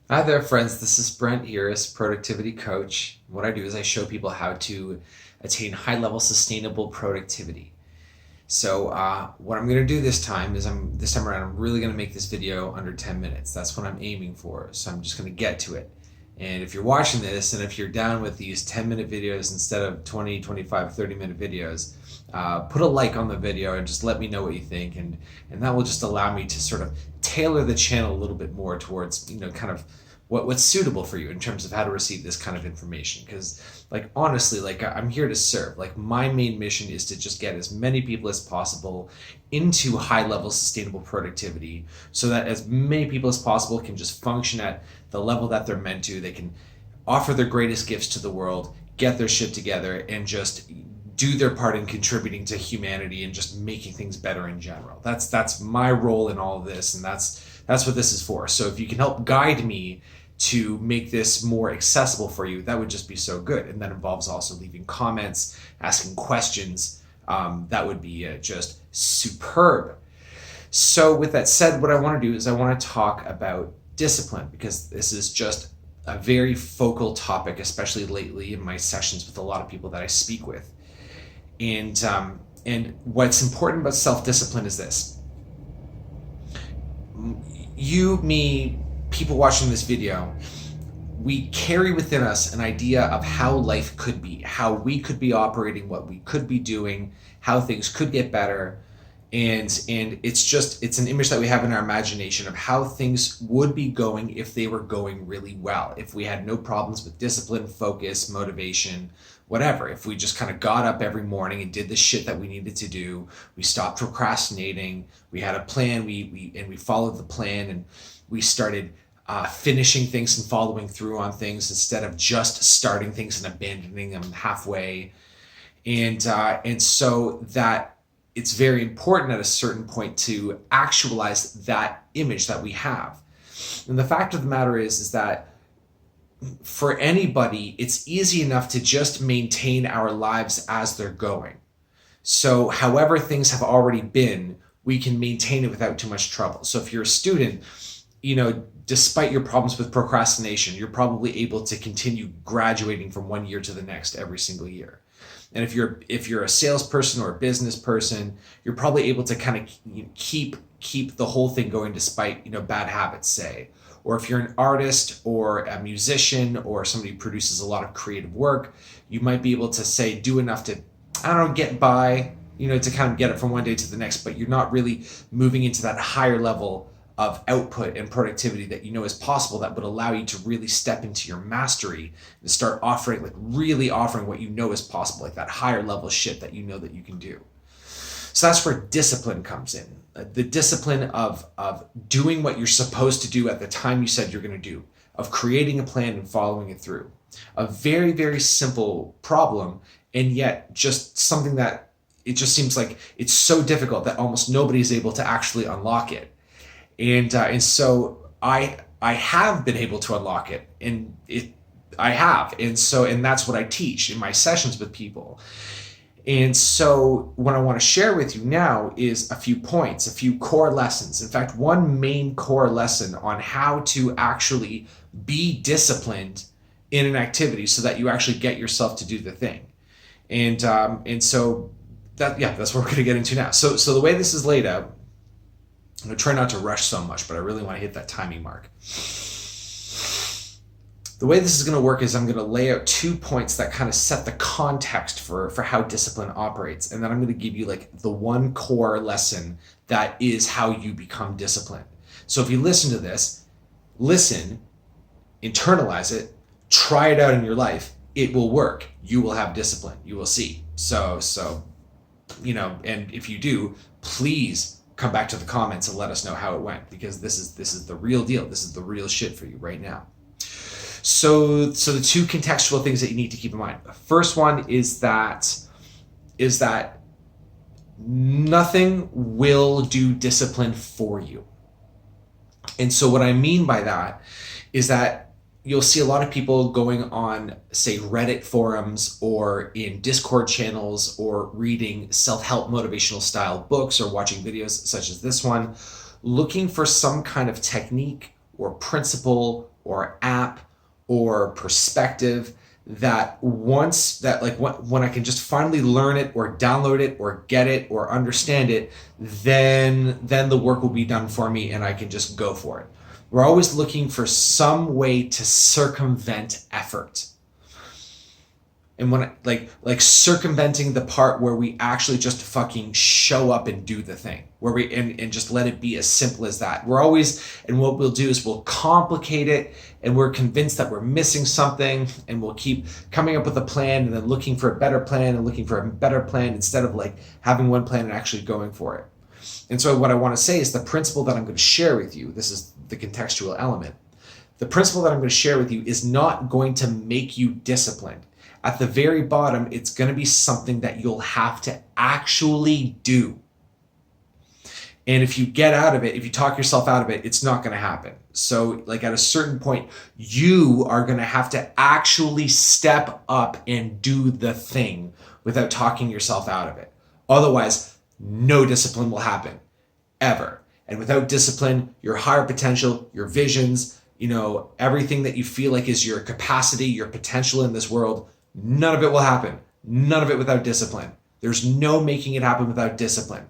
Hi there, friends. This is Brent here as productivity coach. What I do is I show people how to attain high-level sustainable productivity. So what I'm going to do this time is this time around I'm really going to make this video under 10 minutes. That's what I'm aiming for. So I'm just going to get to it. And if you're watching this and if you're down with these 10-minute videos instead of 20, 25, 30-minute videos, put a like on the video and just let me know what you think. And that will just allow me to sort of tailor the channel a little bit more towards, kind of what's suitable for you in terms of how to receive this kind of information. Because honestly, I'm here to serve. My main mission is to just get as many people as possible into high level sustainable productivity so that as many people as possible can just function at the level that they're meant to. They can offer their greatest gifts to the world, get their shit together, and just do their part in contributing to humanity and just making things better in general. That's my role in all of this, and that's what this is for. So if you can help guide me to make this more accessible for you, that would just be so good. And that involves also leaving comments, asking questions. That would be just superb. So with that said, what I want to do is I want to talk about discipline, because this is just a very focal topic, especially lately in my sessions with a lot of people that I speak with. And what's important about self-discipline is this. You, me, people watching this video, we carry within us an idea of how life could be, how we could be operating, what we could be doing, how things could get better. And it's an image that we have in our imagination of how things would be going if they were going really well, if we had no problems with discipline, focus, motivation, whatever. If we just kind of got up every morning and did the shit that we needed to do, we stopped procrastinating, we had a plan, we followed the plan, and we started finishing things and following through on things instead of just starting things and abandoning them halfway. And so that it's very important at a certain point to actualize that image that we have. And the fact of the matter is that for anybody, it's easy enough to just maintain our lives as they're going. So however things have already been, we can maintain it without too much trouble. So if you're a student, despite your problems with procrastination, you're probably able to continue graduating from one year to the next every single year. And if you're a salesperson or a business person, you're probably able to kind of keep the whole thing going despite bad habits, say. Or if you're an artist or a musician or somebody who produces a lot of creative work, you might be able to say do enough to, I don't know, get by, to kind of get it from one day to the next, but you're not really moving into that higher level of output and productivity that is possible, that would allow you to really step into your mastery and start offering, really offering what is possible, like that higher level shit that that you can do. So that's where discipline comes in. The discipline of doing what you're supposed to do at the time you said you're going to do, of creating a plan and following it through. A very, very simple problem, and yet just something that it just seems like it's so difficult that almost nobody is able to actually unlock it. And so I have been able to unlock it, and I have, and that's what I teach in my sessions with people. And so what I want to share with you now is a few points, a few core lessons. In fact, one main core lesson on how to actually be disciplined in an activity so that you actually get yourself to do the thing. And so that's what we're going to get into now. So the way this is laid out, I'm going to try not to rush so much, but I really want to hit that timing mark. The way this is going to work is I'm going to lay out 2 points that kind of set the context for how discipline operates. And then I'm going to give you the one core lesson that is how you become disciplined. So if you listen to this, listen, internalize it, try it out in your life, it will work. You will have discipline. You will see. So and if you do, please come back to the comments and let us know how it went, because this is the real deal. This is the real shit for you right now. So the 2 contextual things that you need to keep in mind. The first one is that nothing will do discipline for you. And so what I mean by that is that you'll see a lot of people going on, say, Reddit forums or in Discord channels or reading self-help motivational style books or watching videos such as this one, looking for some kind of technique or principle or app or perspective that once that like when I can just finally learn it or download it or get it or understand it, then the work will be done for me and I can just go for it. We're always looking for some way to circumvent effort. And when like circumventing the part where we actually just fucking show up and do the thing, where we and just let it be as simple as that. We're always, and what we'll do is we'll complicate it, and we're convinced that we're missing something, and we'll keep coming up with a plan and then looking for a better plan and looking for a better plan instead of like having one plan and actually going for it. And so what I want to say is the principle that I'm going to share with you, this is the contextual element. The principle that I'm going to share with you is not going to make you disciplined. At the very bottom, it's going to be something that you'll have to actually do. And if you get out of it, if you talk yourself out of it, it's not going to happen. So like at a certain point, you are going to have to actually step up and do the thing without talking yourself out of it. Otherwise, no discipline will happen ever. And without discipline, your higher potential, your visions, everything that you feel like is your capacity, your potential in this world, none of it will happen. None of it without discipline. There's no making it happen without discipline.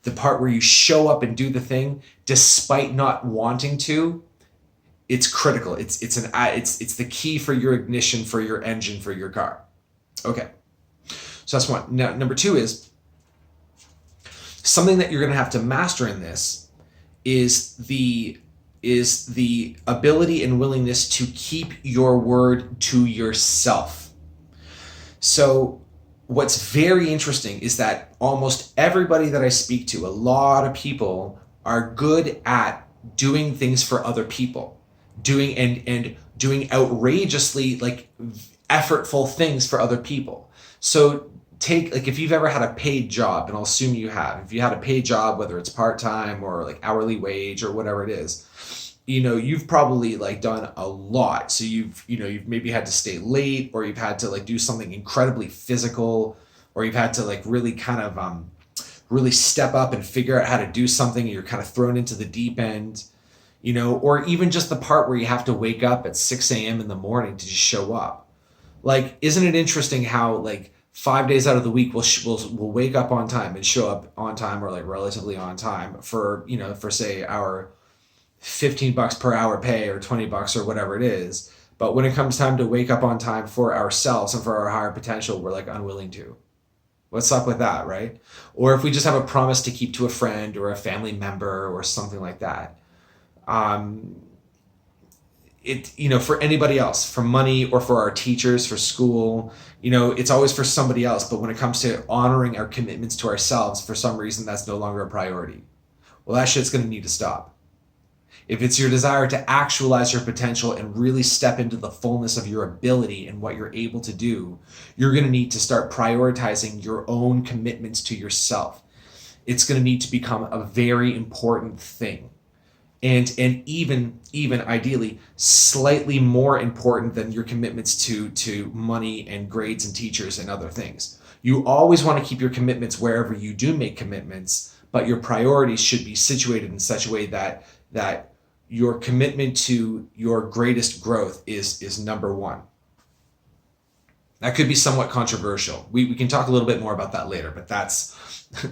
The part where you show up and do the thing despite not wanting to, it's critical. It's the key for your ignition, for your engine, for your car. Okay. So that's one. Now, number two is something that you're going to have to master in this is the ability and willingness to keep your word to yourself. So what's very interesting is that almost everybody that I speak to, a lot of people are good at doing things for other people, doing outrageously like effortful things for other people. So take, like, if you've ever had a paid job, and I'll assume you have, if you had a paid job, whether it's part-time or like hourly wage or whatever it is, you've probably like done a lot. So you've maybe had to stay late, or you've had to like do something incredibly physical, or you've had to like really kind of really step up and figure out how to do something, and you're kind of thrown into the deep end, or even just the part where you have to wake up at 6 a.m. in the morning to just show up. Like, isn't it interesting how like 5 days out of the week we'll wake up on time and show up on time, or like relatively on time for say our $15 per hour pay or $20 or whatever it is. But when it comes time to wake up on time for ourselves and for our higher potential, we're like unwilling to. What's up with that, right? Or if we just have a promise to keep to a friend or a family member or something like that. For anybody else, for money or for our teachers, for school, it's always for somebody else. But when it comes to honoring our commitments to ourselves, for some reason, that's no longer a priority. Well, that shit's going to need to stop. If it's your desire to actualize your potential and really step into the fullness of your ability and what you're able to do, you're going to need to start prioritizing your own commitments to yourself. It's going to need to become a very important thing. And even ideally slightly more important than your commitments to money and grades and teachers and other things. You always want to keep your commitments wherever you do make commitments, but your priorities should be situated in such a way that your commitment to your greatest growth is number one. That could be somewhat controversial. We can talk a little bit more about that later, but that's,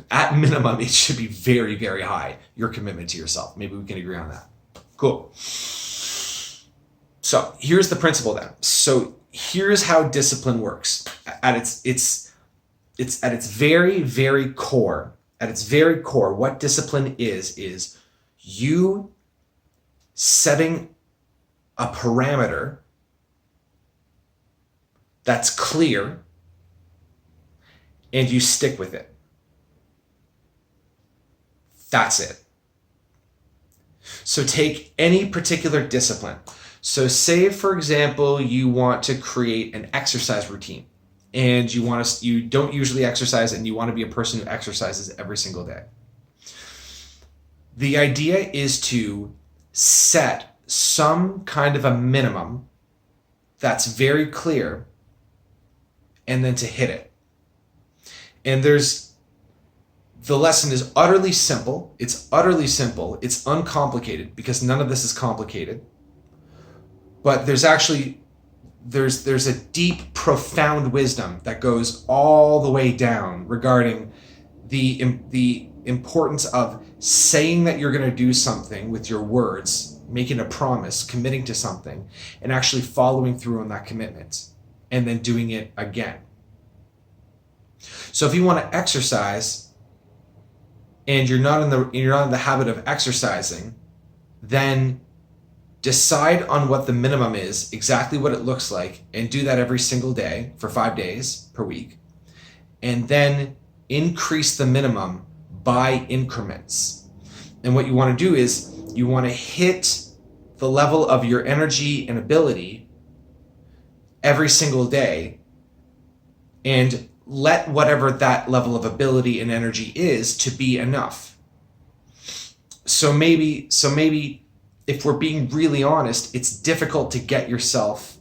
at minimum, it should be very, very high, your commitment to yourself. Maybe we can agree on that. Cool. So here's the principle then. So here's how discipline works. At its very, very core, what discipline is you setting a parameter that's clear and you stick with it. That's it. So take any particular discipline. So say, for example, you want to create an exercise routine and you don't usually exercise and you want to be a person who exercises every single day. The idea is to set some kind of a minimum that's very clear and then to hit it. And the lesson is utterly simple. It's utterly simple. It's uncomplicated because none of this is complicated. But there's a deep, profound wisdom that goes all the way down regarding the importance of saying that you're going to do something with your words, making a promise, committing to something, and actually following through on that commitment, and then doing it again. So if you want to exercise and you're not in the habit of exercising, then decide on what the minimum is, exactly what it looks like, and do that every single day for 5 days per week. And then increase the minimum by increments. And what you want to do is you want to hit the level of your energy and ability every single day, and let whatever that level of ability and energy is to be enough. So maybe if we're being really honest, it's difficult to get yourself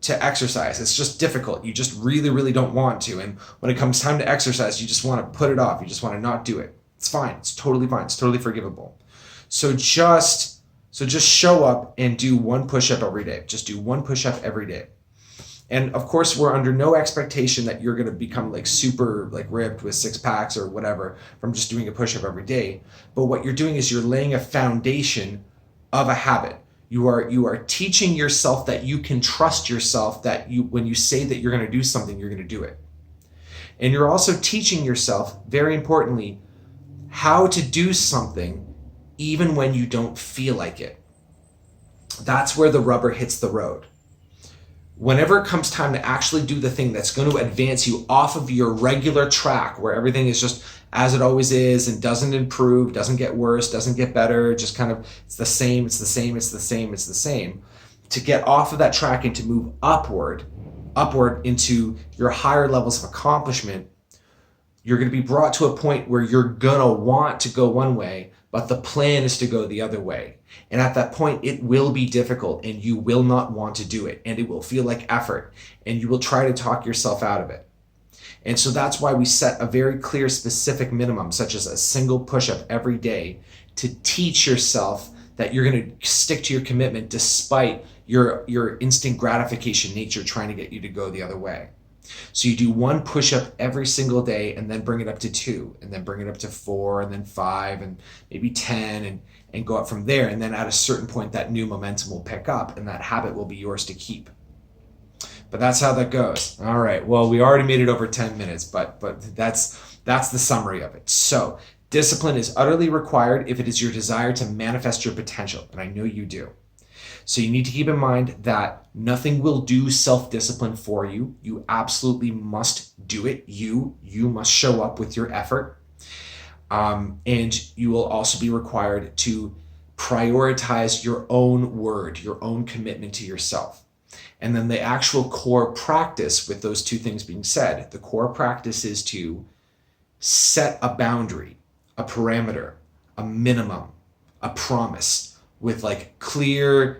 to exercise. It's just difficult. You just really, really don't want to. And when it comes time to exercise, you just want to put it off. You just want to not do it. It's fine. It's totally fine. It's totally forgivable. So just show up and do one push-up every day. Just do one push-up every day. And of course, we're under no expectation that you're going to become like super like ripped with 6 packs or whatever from just doing a push-up every day. But what you're doing is you're laying a foundation of a habit. You are teaching yourself that you can trust yourself, that when you say that you're going to do something, you're going to do it. And you're also teaching yourself, very importantly, how to do something even when you don't feel like it. That's where the rubber hits the road. Whenever it comes time to actually do the thing that's going to advance you off of your regular track, where everything is just as it always is and doesn't improve, doesn't get worse, doesn't get better, just kind of it's the same, to get off of that track and to move upward into your higher levels of accomplishment, you're going to be brought to a point where you're going to want to go one way, but the plan is to go the other way. And at that point, it will be difficult and you will not want to do it. And it will feel like effort and you will try to talk yourself out of it. And so that's why we set a very clear, specific minimum, such as a single push-up every day, to teach yourself that you're going to stick to your commitment despite your instant gratification nature trying to get you to go the other way. So you do one push-up every single day and then bring it up to 2 and then bring it up to 4 and then 5 and maybe 10 and go up from there. And then at a certain point, that new momentum will pick up and that habit will be yours to keep. But that's how that goes. All right. Well, we already made it over 10 minutes, but that's the summary of it. So discipline is utterly required if it is your desire to manifest your potential. And I know you do. So you need to keep in mind that nothing will do self-discipline for you. You absolutely must do it. You must show up with your effort. And you will also be required to prioritize your own word, your own commitment to yourself. And then the actual core practice with those two things being said, the core practice is to set a boundary, a parameter, a minimum, a promise with clear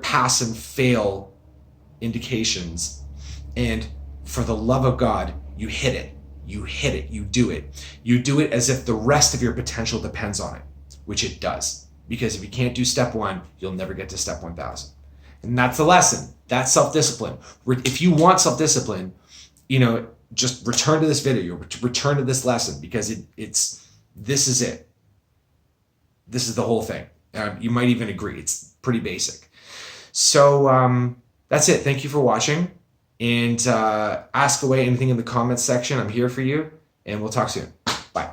pass and fail indications. And for the love of God, you hit it, you do it. You do it as if the rest of your potential depends on it, which it does. Because if you can't do step 1, you'll never get to step 1,000. And that's the lesson. That's self-discipline. If you want self-discipline, just return to this video, return to this lesson, because this is it. This is the whole thing. You might even agree. It's pretty basic. So that's it. Thank you for watching. And ask away anything in the comments section. I'm here for you. And we'll talk soon. Bye.